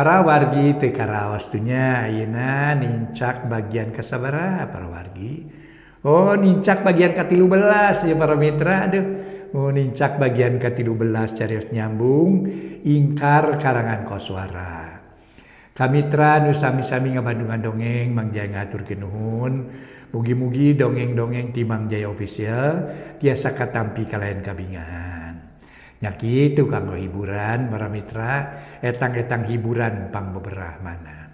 Para wargi teu karaostunya ayeuna nincak bagian kasabaraha para wargi. Oh nincak bagian ke-13 ya para mitra aduh. Oh nincak bagian ke-13 carios nyambung ingkar karangan koswara. Kamitra nu sami-sami ngabandungan dongeng Mang Jaya ngaturkeun nuhun. Mugi-mugi dongeng-dongeng ti Mang Jaya official tiasa katampi kalayan kabingahan. Nya kitu kanggo hiburan para mitra, etang-etang hiburan pangbeberah mana.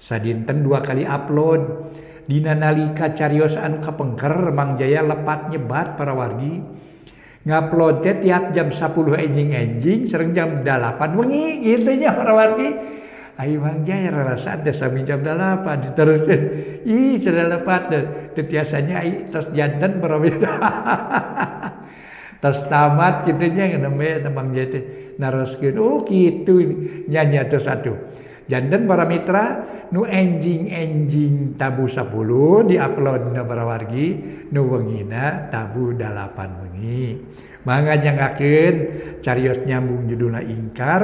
Sadinten 2 kali upload dina nalika carios anu kapengker Mang Jaya lepat nyebat para wargi. Ngupload teh tiap jam 10 enjing-enjing sareng jam 8 wengi kitu nya para wargi. Ayo Mang Jaya rarasaan teh sami jam 8 diterusin. Ih cenah lepat teh tiasanya tos janten para mitra. Tas tamat kitunya ngenembe Mang Jaya teh naroskeun oh kitu nya tos atuh. Janten para mitra nu enjing tabu 10 diuploadna para wargi nu wengina tabu 8 wengi. Mangga nyangakeun carios nyambung judulna ingkar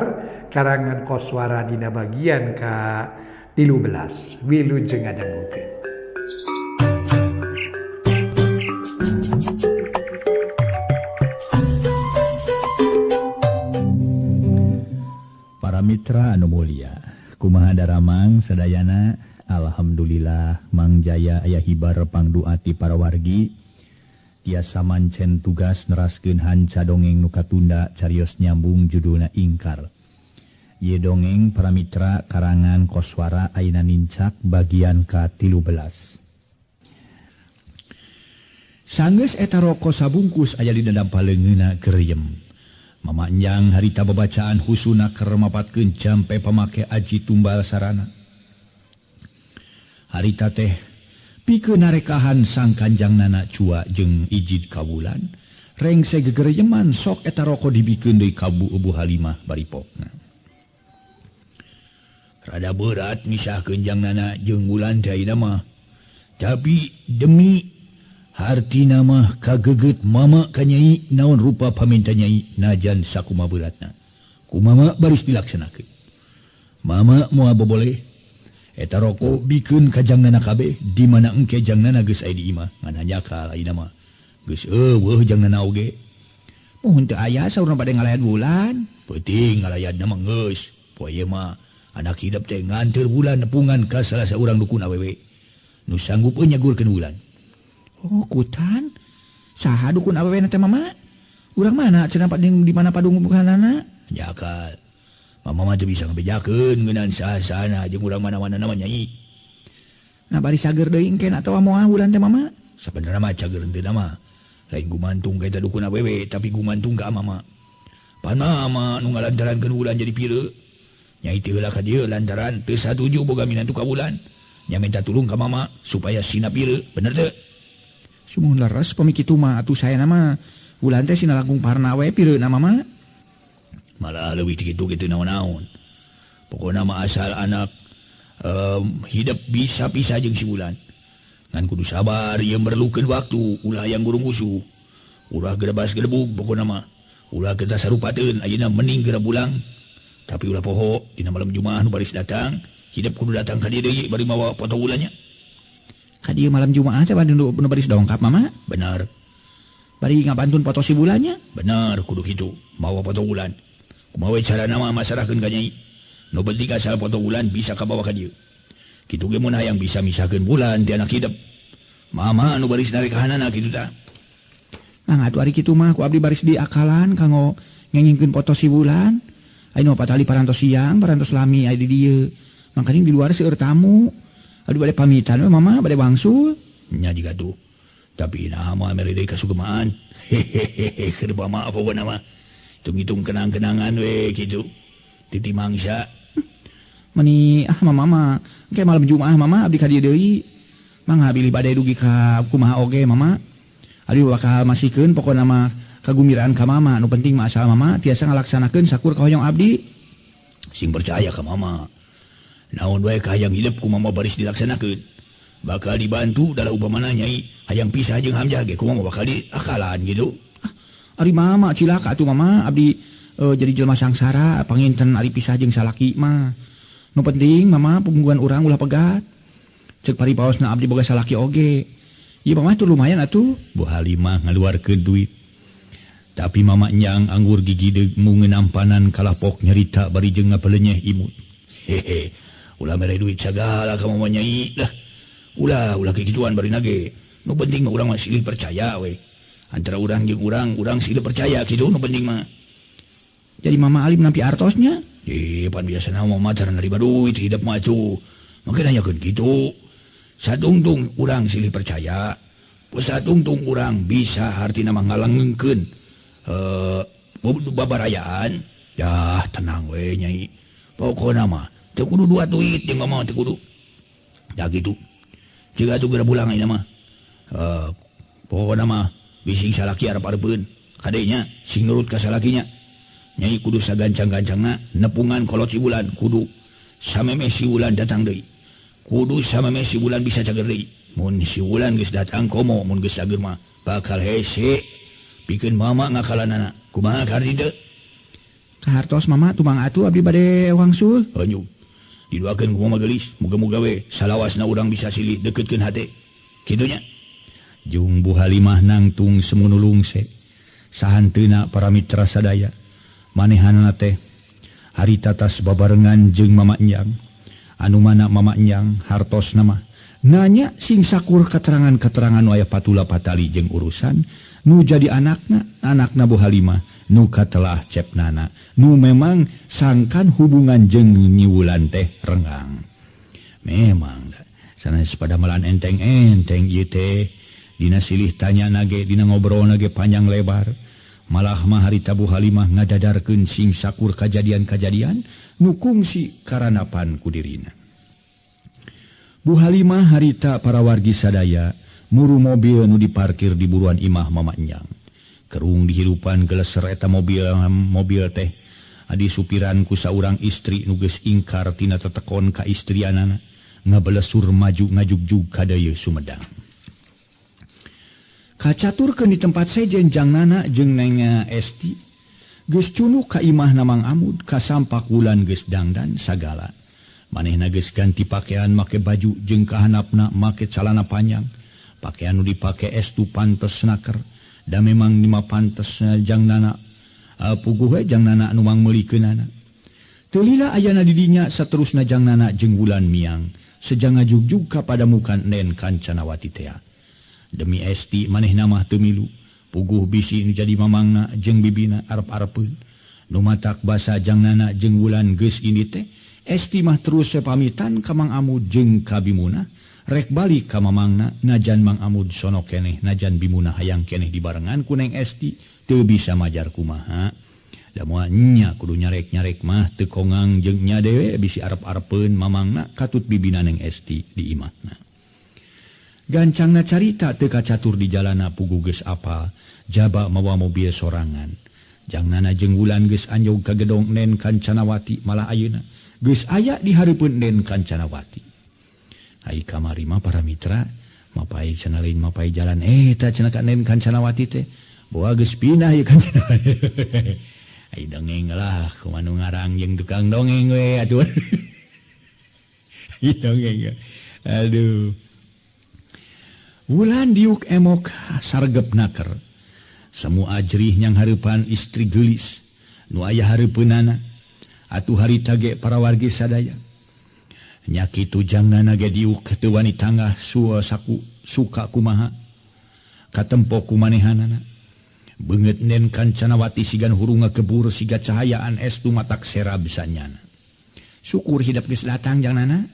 karangan koswara dina bagian ka 13 wilujeng ngadangukeun. Mitra anu mulia kumaha daramang sadayana alhamdulillah Mang Jaya aya hibar pangduati para wargi tiasa mancen tugas neraskeun hanca dongeng nu katunda carios nyambung judulna ingkar ye dongeng para mitra karangan koswara ayeuna nincak bagian ka-13 sanggeus eta roko sabungkus aya di dadam paleungeuna geriem Mamanjang harita babacaan husuna keur mapatkeun jampe pamake aji tumbal sarana. Harita teh pikeun narekahan sang kanjangnana cua jeung ijid kawulan, rengse gegerejeman sok eta roko dibikeun deui ka Bu Halimah baripokna. Rada berat misahkeun jangnana jeung wulan teh ayeuna mah. Tapi demi hartina mah kageget mama ka Nyai naon rupa paminta Nyai najan sakumaha beratna. Kumaha baris dilaksanakeun. Mama moal boboleh eta roko bikeun ka jangnana kabeh di mana engke jangnana geus aya di imah ngan hanjakal ayeuna mah. Geus eueuh jangnana oge. Mohon teu aya saurna bade ngalayan wulan. Penting ngalayadna mah geus. Poe mah anak hidup teh nganteur wulan nepungan ka salah saurang dukun awewe nu sanggup nyagurkeun wulan. Oh kutan saha dukun awewe teh mama urang mana cenah di mana padungguhanana jakal mama mah teu bisa ngabejakeun ngeunaan saha-sahana jeung urang mana-mana nama Nyai nah bari sager deui engke atawa moal wulan teh mama sabenerna mah cager teu mah lain gumantung ka eta dukun awewe tapi gumantung ka mama pan mama nu ngalantarankeun wulan jadi pireu Nyai teu heula ka dieu lantaran teu satuju boga minantu ka wulan nya minta tulung ka mama supaya sina pireu bener teu Sumuhun leres pamikitu mah atuh saya nama wulan teh sina langkung parna we pireuna mama. Malah leuwih ti kitu naon-naon. Pokona mah asal anak hidup bisa pisah jeung si wulan. Ngan kudu sabar ieu merlukeun waktu ulah yang gurung usuh. Ulah gerebas-gerebug pokona mah. Ulah kita sarupateun ayeuna mending geura bulang. Tapi ulah poho dina malam Jumaah nu baris datang, hidup kudu datang ka dieu deui bari mawa foto wulannya. Kadieu malam Jumaah teh bandung nu baris dongkap mama? Bener. Bari ngabantun foto si bulannya? Bener, kudu kitu. Mawa foto wulan. Kumaha we carana mah masarahkeun ka Nyai. Nu penting asal foto wulan bisa kabawa ka dieu. Kitu ge mun hayang bisa misahkeun wulan ti anak hidup. Mama nu baris narekahanana kitu tah. Nah atuh ari kitu mah ku abdi baris diakalan kanggo ngengingkeun foto si wulan. Ayeuna patali parantos siang, parantos lami aya di dieu. Mangkanya di luar seueur tamu. Aduh bade pamitan we mama bade wangsul nya jiga tuh tapi nah mah mere deui kasugemaan hehehe keur maaf pokona mah hitung-hitung kenang-kenangan we kitu titi mangsa meni mama mah engke malam Jumaah mama abdi ka dieu deui mangga bilih bade dugi ka kumaha oge mama ari bakal masihkeun pokona mah kagumbiraan ka mama nu penting mah asal mama tiasa ngalaksanakeun sakur ka hoyong abdi sing percaya ka mama naon wae ka hayang hidup kumaha baris dilaksanakeun bakal dibantu dalam upamana Nyai hayang pisah jeung Hamzah ge kumaha bakal diakalan gitu ari mama cilaka atuh mama abdi jadi jelema sangsara panginten ari pisah jeung salaki mah Nu penting mama pemungguan urang ulah pegat. Cek paripaosna abdi boga salaki oge. Ieu mama tuh lumayan atuh. Bu Halimah ngaluarkeun duit. Tapi mama nyang anggur gigi deug mungenampanan kalapok nyerita bari jeung ngapelenyeh imut. Hehe. Ulah mere duit sagala ka mama nyai lah. Ulah kegituan bari nage. Nu penting mah urang mah silih percaya we. Antara urang jeung urang silih percaya kitu nu penting mah. Jadi mama alim nampi artosnya? Pan biasana mama cara nerima duit hidup maju. Mungkin nanyakeun kitu. Satungtung urang silih percaya. Satungtung urang bisa hartina mah ngalangengkeun babarayaan. Dah tenang we nyai. Pokona mah teu kudu dua duit jeung mama teu kudu. Da kitu. Jiga atuh geura bulang ayeuna mah. Pokona mah bisi salaki arep-arepeun. Kadenya sing nurut ka salakinya. Nyai kudu sagancang-gancangna nepungan kolot si bulan kudu sameme si bulan datang deui. Kudu sameme si bulan bisa cager deui. Mun si bulan geus datang komo mun geus cager mah bakal hese. Pikeun mama ngakalanana. Kumaha ka harti teu? Ka hartos mama tumang atuh abdi bade wangsul. Heuh. Didoakeun ku mama geulis muga-muga we salawasna urang bisa silih deketkeun hate. Kitu nya. Jung Bu Halimah nangtung semunulung se. Sahanteuna para mitra sadaya. Manehanna teh harita tas babarengan jeung mama Enjang. Anu mana mama Enjang hartosna mah nanya sing sakur keterangan-keterangan nu aya patula patali jeung urusan nu jadi anakna Bu Halimah nu katelah cepnana nu memang sangkan hubungan jeung Nyi Wulan teh renggang. Memang sanes pada melan enteng-enteng ieu teh dina silih tanya nage dina ngobrol nage panjang lebar. Malah mah harita Bu Halimah ngadadarkeun sing sakur kajadian-kajadian nu kungsi karanapan ku dirina. Bu Halimah harita para wargi sadaya muru mobil nu diparkir di buruan imah mama Enjang. Kerung dihirupan geleser eta mobil teh adi supiran ku saurang istri nu geus ingkar tina tetekon ka istrianana ngabelesur maju ngajugjug ka deuyeut Sumedang. Kacaturkeun di tempat sejen jangnana jeung Neng Esti geus cunuk ka imahna Mang Amud kasampak wulan geus dangdan sagala. Manehna geus ganti pakaian make baju jeung kahanapna make calana panjang. Pakaian nu dipake Estu pantes naker da memang lima pantes jangnana puguh we jangnana anu mangmeulikeunana. Teu lila ayana di dinya saterusna jangnana jeung Wulan Miang sejang ngajugjug ka padamukan Nen Kancanawati teh. Demi Esti manehna mah teu milu puguh bisi nu jadi mamangna jeung bibina arep-arepeun nu matak basa jangnana jeung Wulan geus ini teh Esti mah terus pamitan ka Mang Amud jeung ka Bimuna rek balik ka mamangna najan Mang Amud sono keneh najan Bimuna hayang keneh dibarengan ku Neng Esti teu bisa majar kumaha. Da moal nya kudu nyarek-nyarek mah teu kongang jeung nya dewe bisi arep-arepeun mamangna katut bibina Neng Esti di imahna. Gancangna carita teu kacatur di jalana puguh geus apal jaba mawa mobil sorangan. Jangnana jeung Wulan geus anjog ka gedong Nen Kancanawati malah ayeuna geus aya di hareupeun Nen Kancanawati. Ai kamari mah para mitra mapai cenah lain mapai jalan eta cenah ka Nen Kancanawati teh boa geus pindah ieu Kancanawati. Ai dongeng lah kumaha nu ngarang jeung tukang dongeng we atuh. Ieu dongeng. Aduh. Wulan diuk emok sargep naker. Semu ajrih nyang hareupan istri geulis nu aya hareupeunana. Atuh harita ge para wargi sadaya. Nya kitu jangnana ge diuk teu wani tanggah suka kumaha. Katempo kumanehanana. Beungeut Nen Kancanawati sigan hurunga kebur siga cahayaan Estu matak serab sanyana. Syukur hidup geus datang jangnana.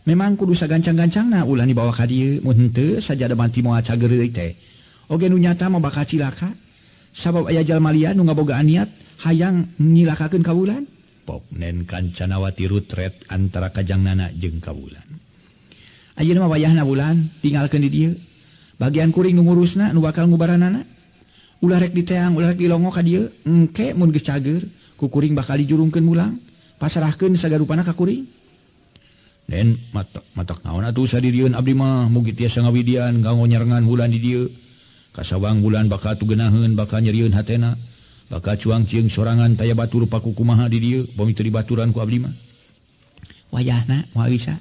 Memang kudu sagancang-gancangna ulah dibawa ka dieu mun henteu sajada mati moal cager deui teh. Oge nu nyata mah bakal cilaka. Sabab aya jalma liar nu ngabogaan niat hayang nyilakakeun ka Wulan. Pok Nen Kancanawati rutret antara kajangnana jeung ka Wulan. Ayeuna mah wayahna Wulan tinggalkeun di dieu. Bagian kuring nu ngurusna nu bakal ngubaranana. Ulah rek diteang ulah rek dilongo ka dieu engke mun geus cager ku kuring bakal dijurungkeun mulang pasarahkeun sagarupana ka kuring. Den matak naon atuh sadirieun abdi mah mugi tiasa ngawidian ganggo nyarengan Wulan di dieu. Kasawang Wulan bakal tugenaheun bakal nyerieun hatena. Bakal cuang cieung sorangan taya batur paku kumaha di dieu pami teu dibaturan ku abdi mah. wayahna moal bisa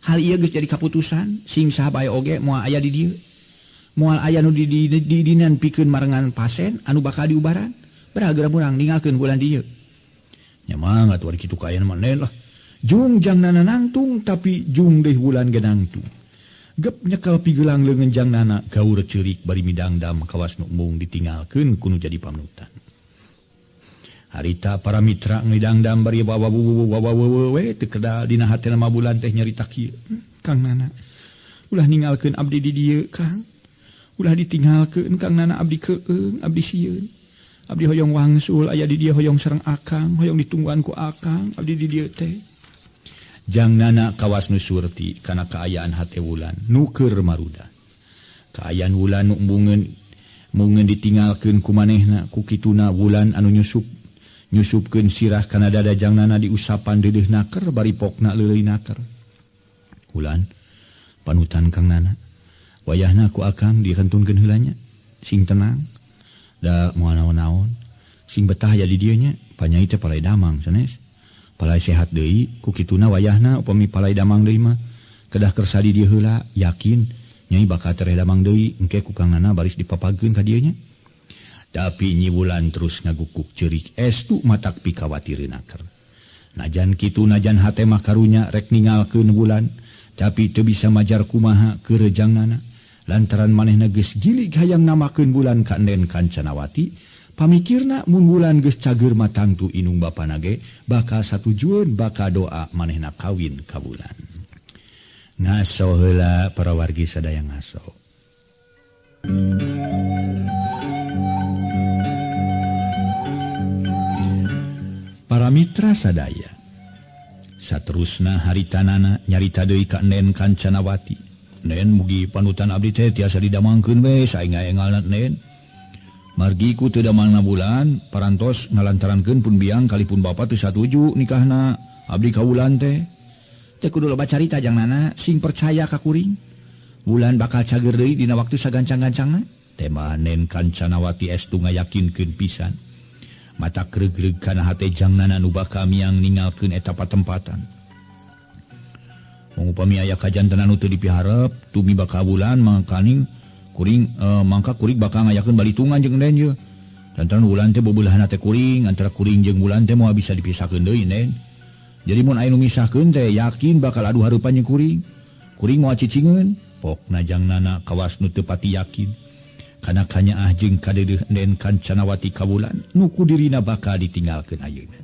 hal ieu geus jadi kaputusan sing saha bae oge moal aya di dieu moal aya nu di dinan pikeun marengan pasen anu bakal diubaran beragam urang ninggalkeun bulan dieu nya mah atuh kitu kaayana maneh lah jung jangnana nangtung tapi jung deui bulan ge nangtung gep nyekel pigelang leungeun jangnana gaur ceurik bari midangdam kawas nu mung ditinggalkeun kudu jadi panutan. Harita para mitra ngidangdam bari wawawe teu kedal dina hatena mah bulan teh nyarita kieu. Kang Nana, ulah ninggalkeun abdi di dieu, Kang. Ulah ditinggalkeun Kang Nana abdi keung, abdi sieun. Abdi hoyong wangsul aya di dieu hoyong sareng Akang, hoyong ditungguan ku Akang, abdi di dieu teh. Jangnana kawas nu surti kana kaayaan hate wulan nu keur maruda. Kaayaan wulan nu mungeun ditinggalkeun ku manehna ku kituna wulan anu nyusupkeun sirah kana dada jangnana diusapan deudeuhna keur bari pokna leuleuina keur. Wulan panutan Kang Nana. Wayahna ku Akang direntunkeun heula nya. Sing tenang da moal naon-naon. Sing betah aya di dieu nya panyai teh palai damang sanes. Palai sehat deui ku kituna wayahna upami palai damang deui mah kedah kersa di dieu heula yakin nyai bakal tereh damang deui engke ku Kang Nana baris dipapageun ka dieu nya. Tapi Nyi Wulan terus ngagukuk ceurik estu matak pikawatireunan keur. Najan kitu najan hate mah karunya rek ninggalkeun Wulan tapi teu bisa majar kumaha keur jangnana lantaran manehna geus gilig hayang namakeun Wulan ka Enden Kancanawati. Pamikirna mun Wulan geus cager matangtu inung bapana ge bakal satujueun bakal doa manehna kawin ka Wulan. Ngaso heula para wargi sadaya ngaso. Para mitra sadaya. Saterusna haritanana nyarita deui ka Enden Kancanawati. Nen mugi panutan abdi teh tiasa didamangkeun we saenga-engalna Nen. Margi ku teu damangna Wulan parantos ngalantarankeun pun biang kalipun bapa teu satuju nikahna abdi ka Wulan teh. Teu kudu loba carita jangnana sing percaya ka kuring. Wulan bakal cager deui dina waktu sagancang-gancangna. Tema Nen Kancanawati estu ngayakinkeun pisan. Mata greug-greug kana hate jangnana nu bakal miang ninggalkeun eta patempatan. Mung upami aya kajantenan nu teu dipiharep tumi bakal Wulan mangkaning mangka kuring bakal ngayakeun balitungan jeung Nen ye. Lantaran Wulan teh bebeulah teh kuring antara kuring jeung Wulan teh moal bisa dipisahkeun deui Nen. Jadi mun aya nu misahkeun teh yakin bakal adu hareupan jeung kuring. Kuring moal cicingeun, pokna jangnana kawas nu teu pati yakin. Kana kanyaah jeung kadeudeuk Nen Kancanawati ka Wulan nu ku dirina bakal ditinggalkeun ayeuna.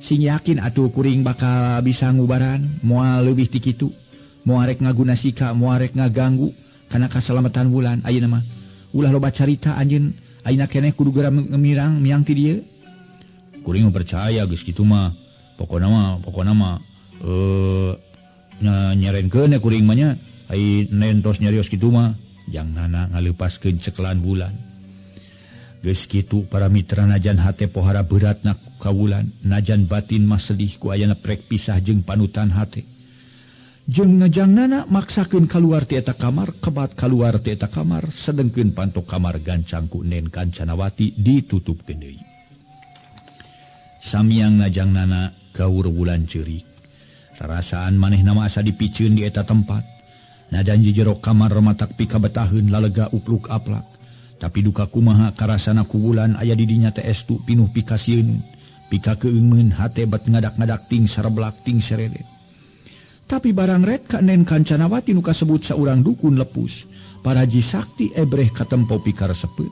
Sing yakin atuh kuring bakal bisa ngubaran moal leuwih ti kitu. Moal rek ngaguna sika, moal rek ngaganggu kana kasalamatan Wulan ayeuna mah ulah loba carita anjeun ayeuna keneh kudu geura ngemirang miang ti dieu. Kuring percaya geus kitu mah pokona mah nyarenkeun kuring mah nya ai Nen tos nyarios kitu mah jangnana ngaleupaskeun cekelan Wulan. Geus kitu para mitra najan hate pohara beratna ka Wulan najan batin mah sedih ku ayana prek pisah jeung panutan hate. Jeung ngajangnana maksakeun kaluar ti eta kamar, kebat kaluar ti eta kamar, sedengkeun pantok kamar gancang ku Nen Kancanawati ditutupkeun deui. Samiang ngajangnana gaur Wulan ceurik. Rarasaan manehna mah asa dipicieun di eta tempat. Nadan di jero kamar matak pikabetaheun lalega upluk aplak. Tapi duka kumaha karasana ku Wulan aya di dinya teh estu pinuh pikasieun, pikakeungeun hate bat ngadak-ngadak ting sareblak ting seredet. Tapi barang red ka Nen Kancanawati nu kasebut saurang dukun lepus. Paraji sakti ebreh katempo pikaresepeut.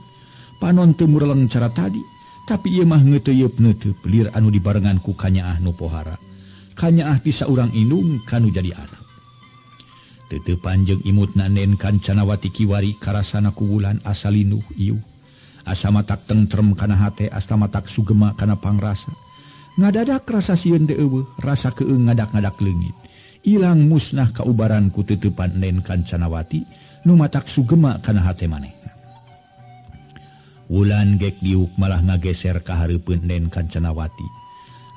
Panon teu mureleng cara tadi, tapi ieu mah ngeuteuyeub-neuteub lir anu dibarengan ku kanyaah nu pohara. Kanyaah ti saurang indung kanu jadi anak. Teutepan jeung imutna Nen Kancanawati kiwari karasana ku Wulan asa linuh ieuh. Asa matak tentrem kana hate, asa matak sugema kana pangrasa. Ngadadak rasa sieun teu eueuh, rasa keung ngadak-ngadak leungit. Ilang musnah kaubaran ku teutepan Nen Kancanawati nu matak sugema kana hate manehna. Wulan gek diuk malah ngageser ka hareupeun Nen Kancanawati.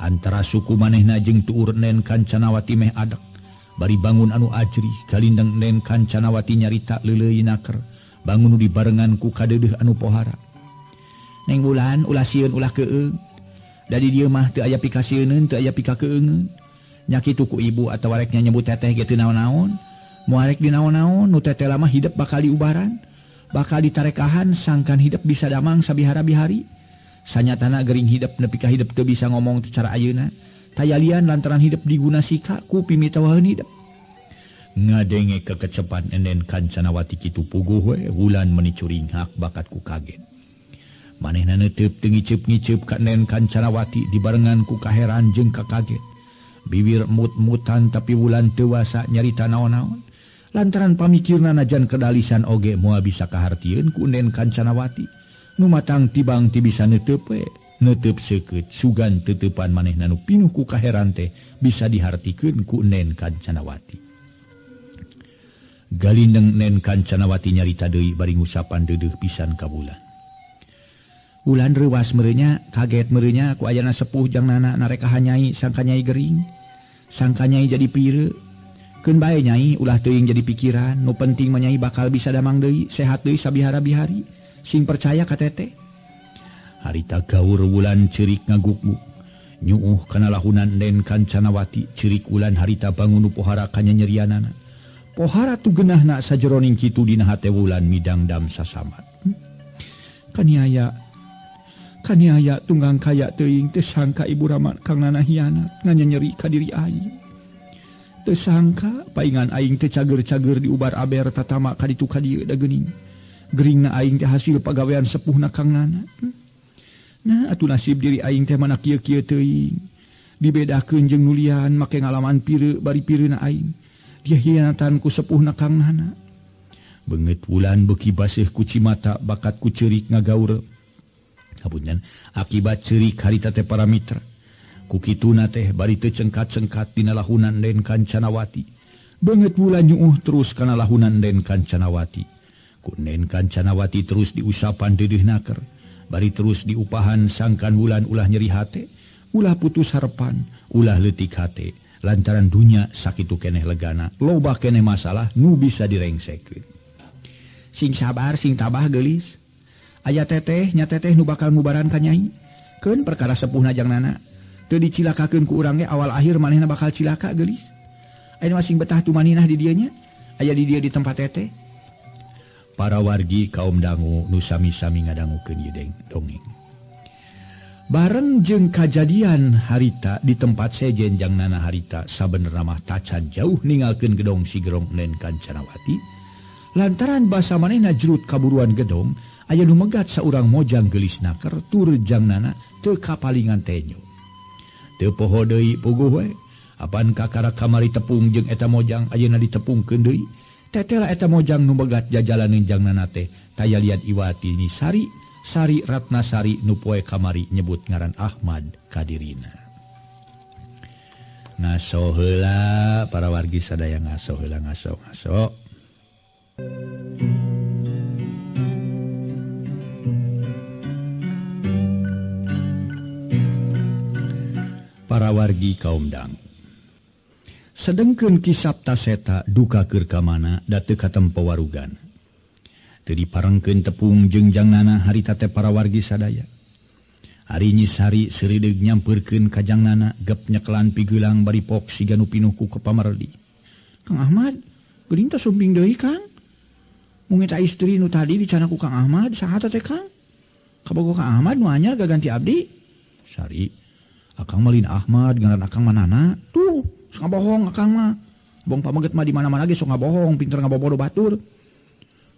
Antara suku manehna jeung tuur Nen Kancanawati meh adak. Bari bangun anu ajrih kalindeng Nen Kancanawati nyarita leuleuina keur bangun nu dibarengan ku kadeudeuh anu pohara. Neng Wulan ulah sieun ulah keung. Da di dieu mah teu aya pikasieunun teu aya pikakeungeun. Nyakitu ku ibu atau wareknya nyebut teteh gitu naon-naon. Muarek di naon-naon nu teteh lama hidup bakal diubaran, bakal ditarekahan sangkan hidup bisa damang sabihara-bihari. Sanyatana gering hidup nepi ka hidup teu bisa ngomong secara ayeuna. Tayalian lantaran hidup diguna sika ku pimitawaheun hidup. Ngadenge kekecepan enen Kancanawati kitu puguh we wulan meuni curing hak bakat ku kaget. Manehna neuteup teu ngiceup-ngiceup ka enen Kancanawati dibarengan ku kaheran jeung kakaget. Bibir mut-mutan tapi wulan teu wasa nyarita naon-naon. Lantaran pamikirna najan kedalisan oge moal bisa kahartieun ku enen Kancanawati. Nu matang tibang ti bisa neuteub we, neuteub seukeut sugan teutepan manehna nu pinuh ku kaheran teh bisa dihartikeun ku enen Kancanawati. Galindeng enen Kancanawati nyarita deui bari ngusapan deudeuh pisan ka Wulan. Wulan reuwas merenya, kaget merenya ku ayana sepuh jangnana nareka Nyai sangka Nyai gering, sangka Nyai jadi pireu. Keun bae Nyai ulah teuing jadi pikiran, nu penting mah Nyai bakal bisa damang deui, sehat deui sabihara-bihari. Sing percaya ka teteh. Harita gaur Wulan ceurik ngaguk-guk. Nyuuh kana lahunan enen Kancanawati, ceurik Wulan harita bangun nu pohara ka nyerianana. Pohara tu geunahna sajeroning kitu dina hate Wulan midang dam sasamat. Kaniaya tunggang kaya teuing teu sangka ibu rama kang nana hianat nganyeri ka diri aing. Teu sangka paingan aing teu cager-cager diubar aber tatama ka ditu ka dieu da geuning. Geringna aing teh hasil pagawean sepuhna kang nana. Nah atuh nasib diri aing teh mana kieu-kieu teuing. Dibedakeun jeung nulian make ngalaman pireu bari pireuna aing. Dia hianatan ku sepuhna kang nana. Beungeut Wulan beuki baseuh ku cimata bakat ku ceurik ngagaur. Kapunten akibat ceurik harita teh para mitra. Ku kituna teh bari teu cengkat-cengkat dina lahunan enden Kancanawati. Beungeut Wulan nyuuh terus kana lahunan enden Kancanawati. Ku enden Kancanawati terus diusapan deudeuh naker. Bari terus diupahan sangkan Wulan ulah nyeri hate, ulah putus harapan, ulah leutik hate. Lantaran dunya sakitu keneh legana, loba keneh masalah nu bisa direngsekeun. Sing sabar sing tabah geulis. Aya teteh nya teteh nu bakal ngubaran ka Nyai. Keun perkara sepuhna jangnana. Teu dicilakakeun ku urang ge awal akhir manehna bakal cilaka geulis. Aya masing betah tumaninah di dieu nya. Aya di dieu di tempat teteh. Para wargi kaum dangu nu sami-sami ngadangukeun ieu dongeng. Bareng jeung kajadian harita di tempat sejen jangnana harita sabenerna mah tacan jauh ninggalkeun gedong si gerong enen Kancanawati. Lantaran basa manehna jerut kaburuan gedong, aya nu megat saurang mojang geulis naker tur jangnana teu kapalingan tenyo. Teu poho deui puguh we, apan kakara kamari tepung jeung eta mojang ayeuna ditepungkeun deui. Tetela eta mojang nu megat jajalaneun jangnana teh tayalian Iwati ni Sari Ratnasari nu poe kamari nyebut ngaran Ahmad kadirina. Ngaso heula para wargi sadaya ngaso heula ngaso. Para wargi kaum dangu. Sedengkeun kisap taseta duka keur ka mana da teu katempo warugan. Teu diparengkeun tepung jeung jangnana harita teh para wargi sadaya. Ari Nyisari seureudeg nyampeurkeun ka jangnana gep nyekelan pigeulang bari pok siga nu pinuh ku pamardi. Kang Ahmad, geuning teh sumping deui Kang. Mung eta istri nu tadi dicana ku Kang Ahmad saha teh Kang? Kabogo Kang Ahmad nu anyar gaganti abdi. Sari, Akang malin Ahmad ngaran Akang manana. Tuh, sok ngabohong Akang mah. Bong pamaget mah di mana-mana ge sok ngabohong, pinter ngabobodo batur.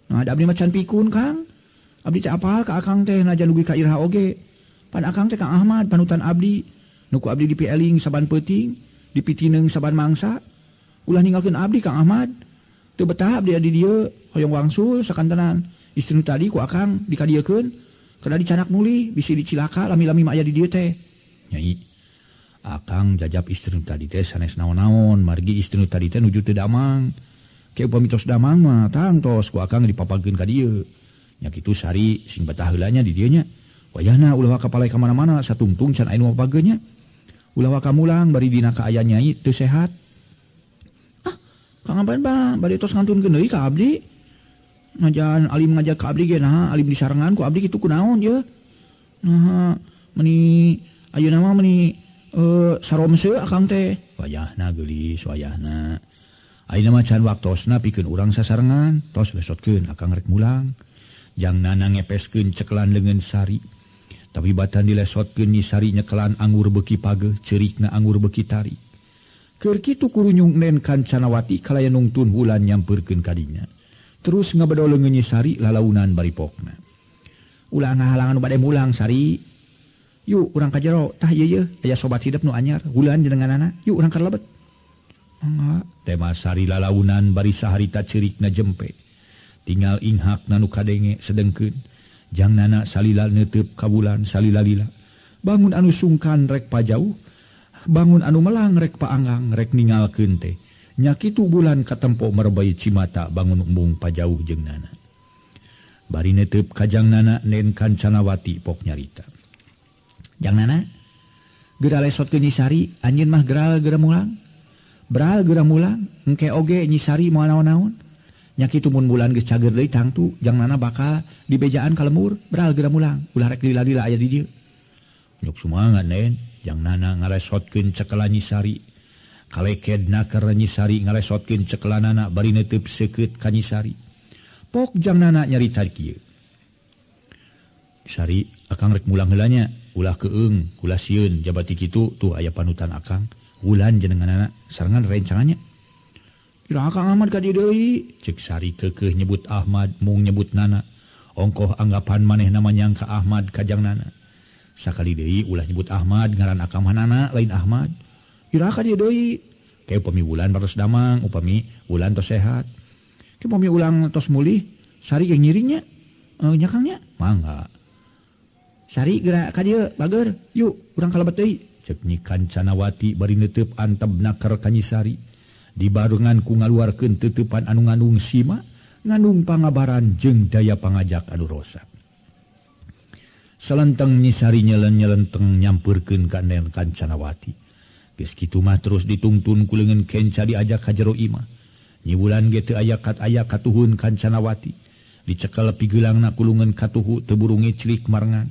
Nah, ada abdi macan pikun Kang. Abdi teh apal ka Akang teh najan dugi ka Irha oge. Pan Akang teh Kang Ahmad panutan abdi. Nu ku abdi dipieling saban peuting, dipitineung saban mangsa. Ulah ninggalkeun abdi Kang Ahmad. Teu betah abdi di dieu hoyong wangsul sakantenan. Istri tadi ku Akang dikadiekeun kada dicanak muli bisi dicilaka lami-lami mah aya di dieu teh. Nyai, Akang jajab istri tadi teh sanes naon-naon, margi istri tadi teh nuju teu damang. Ke upami tos damang mah tang tos ku Akang dipapagkeun ka dieu. Nya kitu Sari sing betah heula nya di dieu nya. Wayahna ulah ka palai ka mana-mana satungtung can aya nu mapageun nya. Ulah ka mulang bari dina ka aya Nyai teu sehat. Kang Amban ba bari tos ngantunkeun deui ka abdi. Najan alim ngajak ka abdi ge naha alim disarengan ku abdi kitu kunaon ye. Nah, meuni ayeuna mah meuni saromse akang teh wayahna geulis wayahna ayeuna mah can waktosna pikeun urang sasarengan tos besotkeun akang rek mulang jang nana ngepeskeun cekelan leungeun sari tapi batan dilesotkeun ni sari nyekelan anggur beuki pageuh ceurikna anggur beuki tarik keur kitu kudu nyungnen Kancanawati kalaya nungtun wulan nyampeurkeun ka dinya terus ngabedo leungeun nyi sari lalaunan baripokna ulah ngahalangan bade mulang sari yuk urang ka jero tah ieu aya sobat hidup nu anyar wulan jenenganana yuk urang ka lebet mangga tema sari lalaunan bari saharita ceurikna jempe tinggal inghakna nu kadenge sedengkeun jangnana salila neuteub ka wulan salila lila bangun anu sungkan rek pajauh bangun anu melang rek paanggang rek ningalkeun teh nya kitu bulan katempo merebay cimata bangun embung pajauh jengnana bari neuteub ka jangnana nen Kancanawati pok nyarita jangnana geura lesotkeun Nyi Sari anjeun mah geura mulang beral geura mulang engke oge Nyi Sari moal naon-naon nya kitu mun bulan geus cager deui tangtu jangnana bakal dibejaan ka lemur beral geura mulang ulah rek lila-lila aya di dieu nyuk sumangan nen jangnana ngalesotkeun cekelan Nyi Sari kalekedna keur Nyi Sari ngalesotkeun cekelanana bari neuteub seukeut ka Nyi Sari pok jangnana nyarita kieu Sari akang rek mulang heula nya ulah keung ulah sieun jabati kitu tuh aya panutan akang wulan jenenganana sarengan rencangannya ira akang Ahmad ka dieu deui ceuk Sari keukeuh nyebut Ahmad mung nyebut nana ongkoh anggapan manehna manyangka Ahmad ka jangnana sakali deui ulah nyebut Ahmad ngaran akang manana lain Ahmad ira ka dieu deui ke upami wulan baros damang upami wulan tos sehat ke upami ulang tos mulih Sari ge ngiringnya nya kangnya mangga Sari geura ka dieu bager yuk urang kalebet deui ceuk Nyi Kancanawati bari neuteub antebna keur ka Nyi Sari dibarengan ku ngaluarkeun teutupan anu ngandung sima ngandung pangabaran jeung daya pangajak anu rosak salenteng Nyi Sari nyelenteng nyampeurkeun ka nen Kancanawati geus kitu mah terus ditungtun ku leungeun kenca diajak ka jero imah Nyi Wulan ge teu aya katuhun Kancanawati dicekel pigeulangna ku leungeun katuhu teu burunge cilik marengan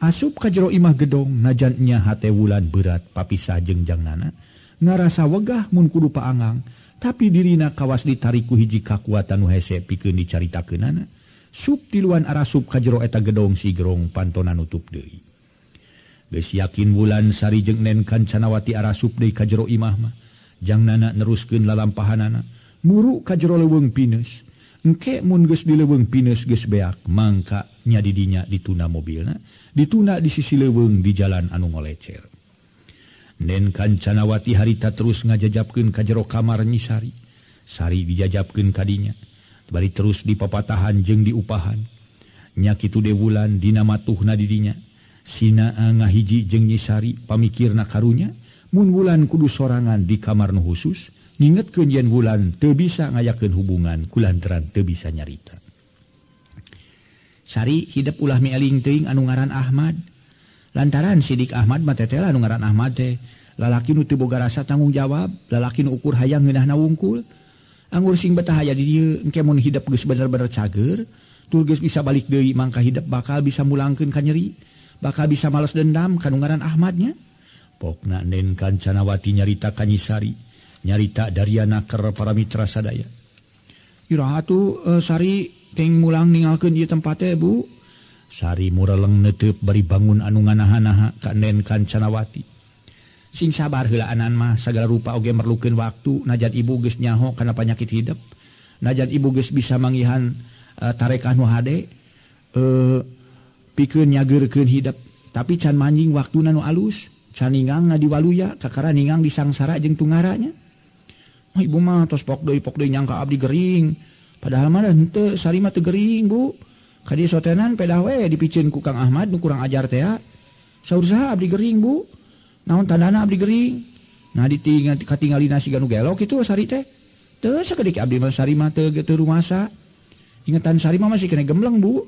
asup ka jero imah gedong najan nya hate Wulan berat papisah jeung jangnana ngarasa wegah mun kudu paanggang tapi dirina kawas ditarik ku hiji kakuatan nu hese pikeun dicaritakeunana sup tiluan arasup ka jero eta gedong si gerong pantona nutup deui geus yakin Wulan Sari jeung nen Kancanawati arasup deui ka jero imah mah jangnana neruskeun lalampahanana muru ka jero leuweung pines engke mun geus di leuweung pines geus beak mangka nya di dinya dituna mobilna dituna di sisi leuweung di jalan anu ngolecer nen Kancanawati harita terus ngajajabkeun ka jero kamar Nyi Sari Sari dijajabkeun ka dinya bari terus dipapatahan jeung diupahan nya kitu de Wulan dina matuhna di dinya sina ngahiji jeung Nyi Sari pamikirna karunya mun Wulan kudu sorangan di kamar nu khusus ngingetkeun yen Wulan teu bisa ngayakeun hubungan kulantaran teu bisa nyarita Sari hidup ulah mieling teuing anu ngaran Ahmad lantaran sidik Ahmad mah teteh anu ngaran Ahmad teh lalaki nu teu boga rasa tanggung jawab lalaki nu ukur hayang ngeunahna wungkul anggur sing betah aya di dieu engke mun hidup geus bener-bener cager tur geus bisa balik deui mangka hidup bakal bisa mulangkeun ka nyeri bakal bisa males dendam ka nu ngaran Ahmadnya pokna nen Kancanawati nyarita ka Nyi Sari nyarita dariana keur para mitra sadaya iraha atuh Sari teng mulang ningalkeun ieu tempat teh Bu Sari mureleng neuteub bari bangun anu nganaha-naha ka nen Kancanawati sing sabar heula anan mah sagala rupa oge merlukeun waktu najan ibu geus nyaho kana panyakit hidup najan ibu geus bisa manggihan tarekah nu hade pikeun nyageurkeun hidup tapi can manjing waktuna nu alus can ningang ngadiwaluya kakara ningang disangsara jeung tungaranya ibu mah tos pok deui nyangka abdi gering padahal mah henteu Sari mah teu gering Bu ka dieu sotenan pedah we dipicieun ku Kang Ahmad nu kurang ajar teh saur saha abdi gering Bu naon tandana abdi gering nah katingalina siga nu gelok kitu Sari teh teu sakedik abdi mah Sari mah teu rumasa ingetan Sari mah masih kena gembleng Bu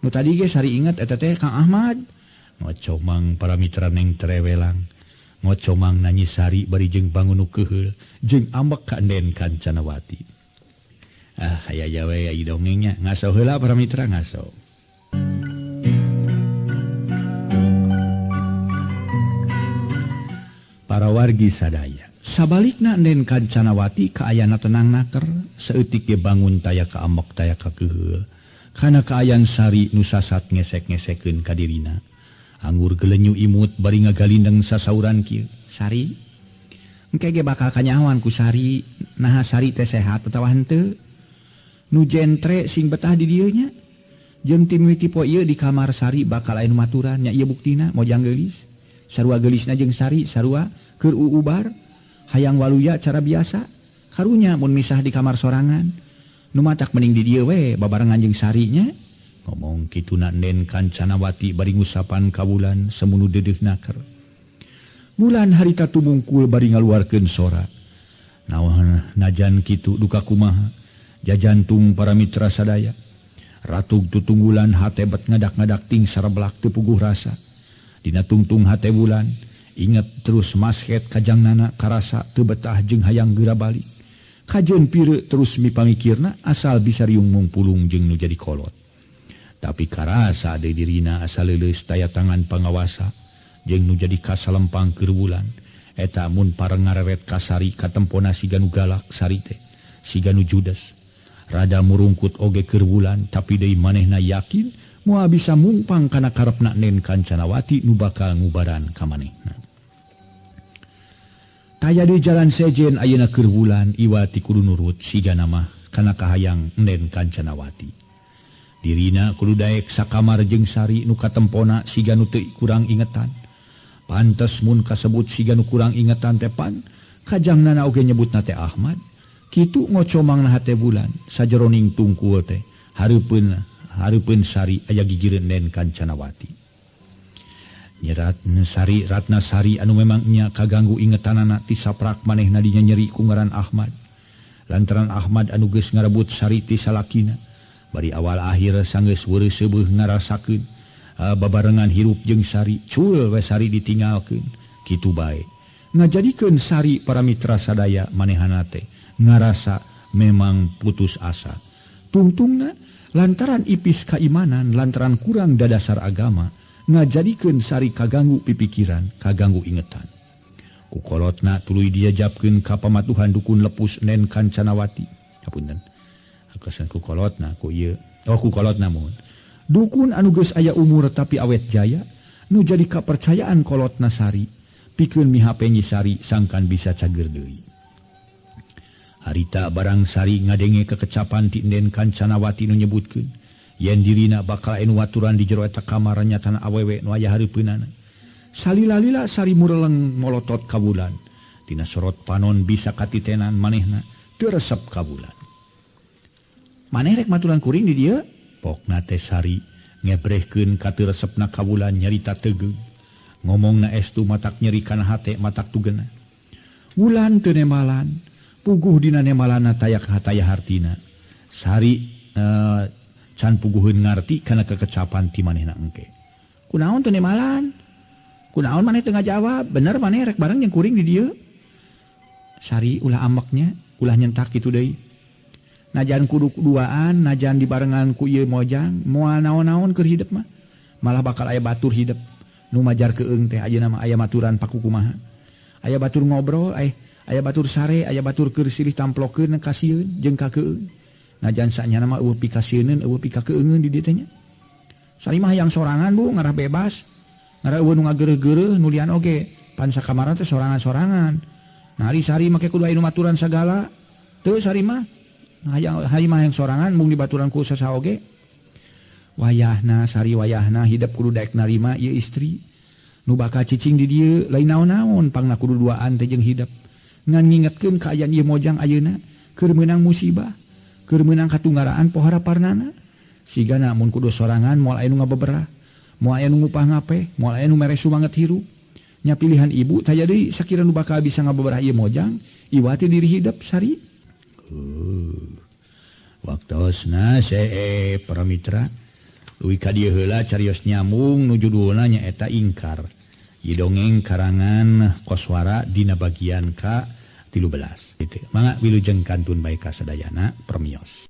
nu tadi ge Sari inget eta teh Kang Ahmad ngocomang para mitra neng terewelang ngocomang Nyi Sari bari jeung bangun nu keheul jeung ambek ka nen Kancanawati aya jawe aya dongengnya ngaso heula para mitra ngaso para wargi sadaya. Sabalikna Nen Kancanawati kaayana tenang naker, seeutik ge bangun taya ka ambek taya ka keheul. Kana kaayan Sari nu sasat ngesek-ngesekeun ka dirina. Anggur gelenyu imut bari ngagalindeng sasauran kieu. Sari, engke ge bakal kanyawan ku Sari, naha Sari teh sehat atawa henteu? Nu jentre sing betah di dieu nya. Jeung timiti poe ieu di kamar Sari bakal aya nu maturan nya ieu buktina mojang geulis. Sarua geulisna jeung Sari sarua keur uubar, hayang waluya cara biasa. Karunya mun misah di kamar sorangan, nu matak mending di dieu we babarengan jeung Sari nya. Ngomong kituna Nen Kancanawati bari ngusapan ka Wulan semunu deudeuh naker. Wulan harita tumungkul bari ngaluarkeun sora. Najan kitu duka kumaha, jajantung para mitra sadaya. Ratug tutunggulan hate bet ngadak-ngadak ting sareblak teu puguh rasa. Dina tungtung hate Wulan, inget terus masket kajangnana karasa teu betah jeung hayang geura balik. Kajeun pireuk terus mipamikirna asal bisa riung mungpulung jeung nu jadi kolot. Tapi karasa deui dirina asal leuleus taya tangan pangawasa jeung nu jadi kasalempang keur Wulan. Eta mun pareng ngareret ka Sari katempona siga nu galak Sari teh, siga nu judes. Rada murungkut oge keur Wulan, tapi deui manehna yakin moal bisa mungpang kana karepna Nen Kancanawati nu bakal ngubaran ka manehna. Taya di jalan sejen ayeuna keur Wulan iwati kudu nurut sigana mah kana kahayang Nen Kancanawati. Dirina kudu daek sakamar jeung Sari nu katempona siga nu teu kurang ingetan. Pantes mun kasebut siga nu kurang ingetan teh pan kajangnana oge nyebutna teh Ahmad. Kitu ngocomangna hate Wulan sajeroning tungkul teh hareupeun Sari aya gigireun Nen Kancanawati. Nyerat Sari Ratna Sari anu memang nya kaganggu ingetanana ti saprak manehna dinya nyeri ku ngaran Ahmad. Lantaran Ahmad anu geus ngarebut Sari ti salakina. Bari awal akhir sanggeus weureuh seubeung ngarasakeun babarengan hirup jeung Sari, cul we Sari ditinggalkeun. Kitu bae. Ngajadikeun Sari para mitra sadaya manehana teh ngarasa memang putus asa. Tungtungna lantaran ipis kaimanan, lantaran kurang dadasar agama, ngajadikeun Sari kaganggu pipikiran, kaganggu ingetan. Ku kolotna tuluy diajabkeun ka pamatuhan dukun lepus Nen Kancanawati. Hapunten. Akasan ku kolotna ku ieu. Ku kolotna mun. Dukun anu geus aya umur tapi awet jaya, nu jadi kapercayaan kolotna Sari, pikeun mihapengi Sari sangkan bisa cager deui. Harita barang Sari ngadenge kekecapan ti Nen Kancanawati nu nyebutkeun yen dirina bakal anu waturan di jero eta kamar nyatana awewe nu aya hareupeunana. Salila-lila Sari mureleng molotot ka Wulan. Tina sorot panon bisa katitenan manehna teu resep ka Wulan. Maneh rek maturan kuring di dieu? Pokna teh Sari ngebrehkeun ka teu resepna ka Wulan nyarita tegeung. Ngomongna estu matak nyeri kana hate matak tugeuna. Wulan teu nemalan. Puguh dina nemalana tayak hataya hartina. Sari can puguheun ngarti kana kekecapan ti manehna engke. Kunaon teu nemalan? Kunaon maneh teu ngajawab? Bener maneh rek bareng jeung kuring di dieu? Sari ulah ambeknya, ulah nyentak kitu deui. Najan kudu duaan, najan dibarengan ku ieu mojang, moal naon-naon keur hidup mah. Malah bakal aya batur hidup. Nu majar keung teh ayeuna mah aya maturan paku kumaha. Aya batur ngobrol, aya batur sare, aya batur keur silih tamplokeun ka sieun jeung ka keung. Najan sanyana mah eueuh pikasieun, eueuh pikakeungeun di dieu teh nya. Sari mah hayang sorangan Bu, ngarah bebas. Ngarah eueuh nu ngageureuh-geureuh, nu lian oge. Pan sakamaran teh sorangan-sorangan. Nah, ari Sari make kudu aya nu maturan sagala. Teu Sari mah hayang mah yang sorangan mung dibaturan ku sasaha oge. Wayahna Sari wayahna hidup kudu daek narima ieu istri. Nu bakal cicing di dieu lain naon-naon pangna kudu duaan teh jeung hidup. Ngan ngingetkeun kaayaan ieu mojang ayeuna keur meunang musibah, keur meunang katunggaraan pohara parnana. Sigana mun kudu sorangan moal aya nu ngabeberah, moal aya nu ngupah ngapeh, moal aya nu mere sumanget hirup. Nya pilihan ibu taya deui sakira nu bakal bisa ngabeberah ieu mojang, iwati diri hidup Sari. Waktosna para mitra luwih ka dieu heula carios nyambung nu judulna nyaeta Ingkar. Ieu dongeng karangan Koswara dina bagian ka 13. Mangga wilujeng kantun bae ka sadayana permios.